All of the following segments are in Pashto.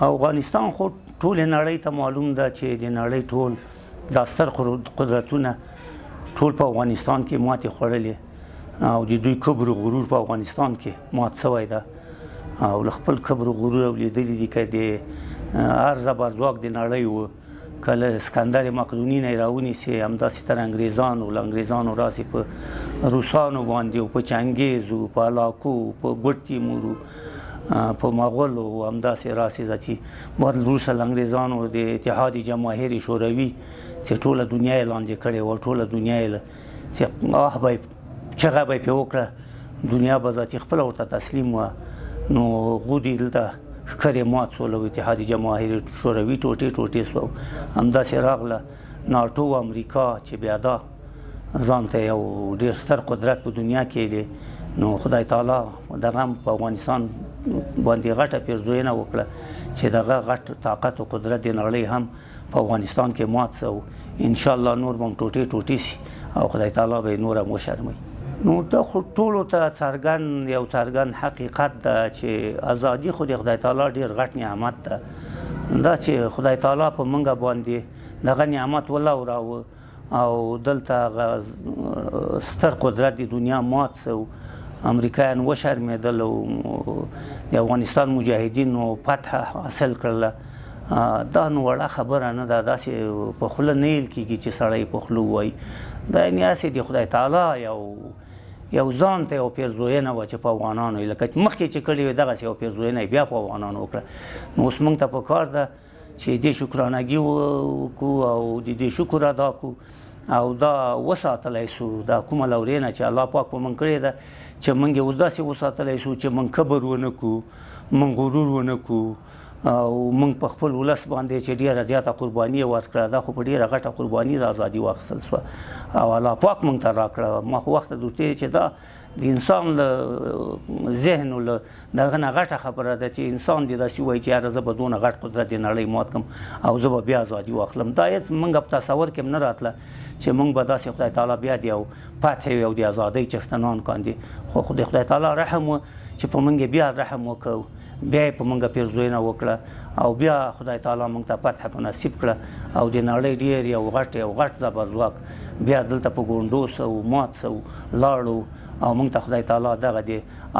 افغانستان خو ټول نړۍ ته معلوم ده چې د نړۍ ټول دا ستر قدرتونه ټول په افغانستان کې ماتې خوړلې او د دوی کبر او غرور په افغانستان کې مات شوی ده او له خپل کبر او غرور لیدلي دي که د هر زبرځواک د نړۍ و کله اسکندر مقدوني نه یې راونیسي همداسې تر انګریزانو له انګریزانو راسي په روسانو باندې او په چنګیز او په هلاکو په ګوډ تیمور په مغولو همداسې راسي ځي بعد وروسته له انګریزانو د اتحاد جماهیر شوروي چې ټوله دنیا یې لاندې کړې وه ټوله دنیا یې چې به یې چغه به یې پرې وکړه دنیا به ذاتي خپله ورته تسلیم وه نو هغوی دلته ښکرې مات شول او اتحاد جماهیر شوروي ټوټې ټوټې شو همداسې راغله ناټو امریکا چې بیا دا ځان ته یو ډېر ستر قدرت په دنیا کې دی نو خدای تعالی دغه هم په افغانستان باندې غټه پیرزوینه وکړه چې دغه غټ طاقت او قدرت د نړۍ هم په افغانستان کې مات شو انشاءالله نور به هم ټوټې ټوټې شي او خدای تعالی به یې نور هم وشرموي نو دا خو ټولو ته څرګند یو څرګند حقیقت ده چې ازادي خو د خدای تعالی ډېر غټ نعمت ده دا چې خدای تعالی په موږ باندې دغه نعمت ولوراوه او دلته هغه ستر قدرت د دنیا مات شو امریکایان وشرمېدل او د افغانستان مجاهدینو فتح حاصل کړله دا نو وړه خبره نه ده داسې په خوله نه ویل کېږي چې سړی په خوله ووایي دا یعنې هسې د خدای تعالی یو ځان ته یو پیرزوینه وه چې په افغانانو یې لکه مخکې چې کړې وې دغسې یو پیرزوینه یې بیا په افغانانو وکړه نو اوس موږ ته پکار ده چې دې شکرانګي وکړو او د دې شکر ادا کړو او دا وساتلی سو دا کومه لورینه چې الله پاک په موږ کړې ده چې موږ یې اوس داسې وساتلی سو چې موږ کبر ونه کړو موږ غرور ونه کړو او موږ په خپل ولس باندې چې ډېره زیاته قرباني یې ورکړه دا خو په ډېره غټه قرباني د ازادي واخیستل سوه او الله پاک موږ ته راکړه ما خو وخته درته چې دا د انسان له ذهن او له دغه نه غټه خبره ده چې انسان دې داسې ووایي چې یاره زه به دونه غټ قدرت د نړۍ مات کړم او زه به بیا ازادي واخلم دا هېڅ موږ په تصور کې هم نه راتله چې موږ به داسې خدای تعالی بیا د یو فتح او د ازادۍ څښتنان کاندي خو د خدای تعالی رحم و چې په موږ بیا رحم وکړو بیا یې په موږ پیرزوینه وکړه او بیا خدای تعالی موږ ته فتح په نصیب کړه او د نړۍ ډېر یو غټ زبرځواک بیا دلته په ګونډو سو مات سو لاړو او موږ ته خدای تعالی دغه د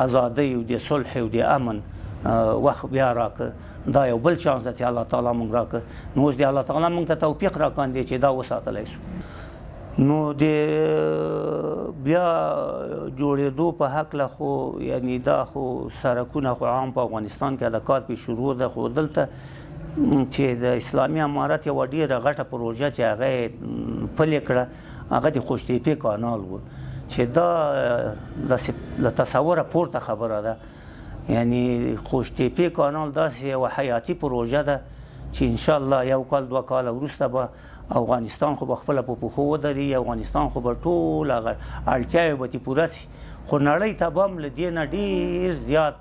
ازادۍ او د صلح او د امن وخت بیا راکړه دا یو بل چانس ده چې الله تعالی موږ راکړه نو اوس د الله تعالی موږ ته توفیق راکاندې چې دا وساتلی سو نو د بیا جوړېدو په هکله خو یعنی دا خو سرکونه خو عام په افغانستان کې د کار پې شروع ده خو دلته چې د اسلامي امارت یوه ډېره غټه پروژه چې هغه یې پلې کړه هغه د خوشتېپې کانال و چې دا داسې له تصوره پورته خبره ده یعنی خوشتېپې کانال داسې یوه حیاتي پروژه ده چې انشاءالله یو کال دوه کاله وروسته به افغانستان خو به خپله په پښو ودرېږي افغانستان خو به ټول هغه اړتیاوې به ترې پوره شي خو نړۍ ته به هم له دې نه ډېر زیات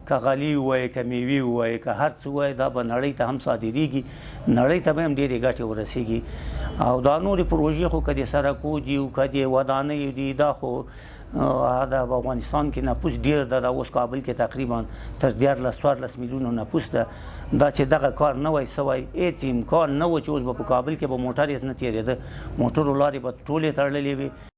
که غلې ووایي که میوې ووایي که هر څه ووایي دا به نړۍ ته هم صادرېږي نړۍ ته به هم ډېرې ګټې ورسېږي او دا نورې پروژې خو که د سړکو دي او که د ودانیو دي دا خو دا په افغانستان کې نفوس ډېر ده دا اوس کابل کې تقریبا تر 14 میلیونو نفوس ده دا چې دغه کار نه وای سوی هېڅ امکان نه و چې اوس به په کابل کې به موټر هېڅ نه تېرېده موټرو لارې به ټولې تړلې وي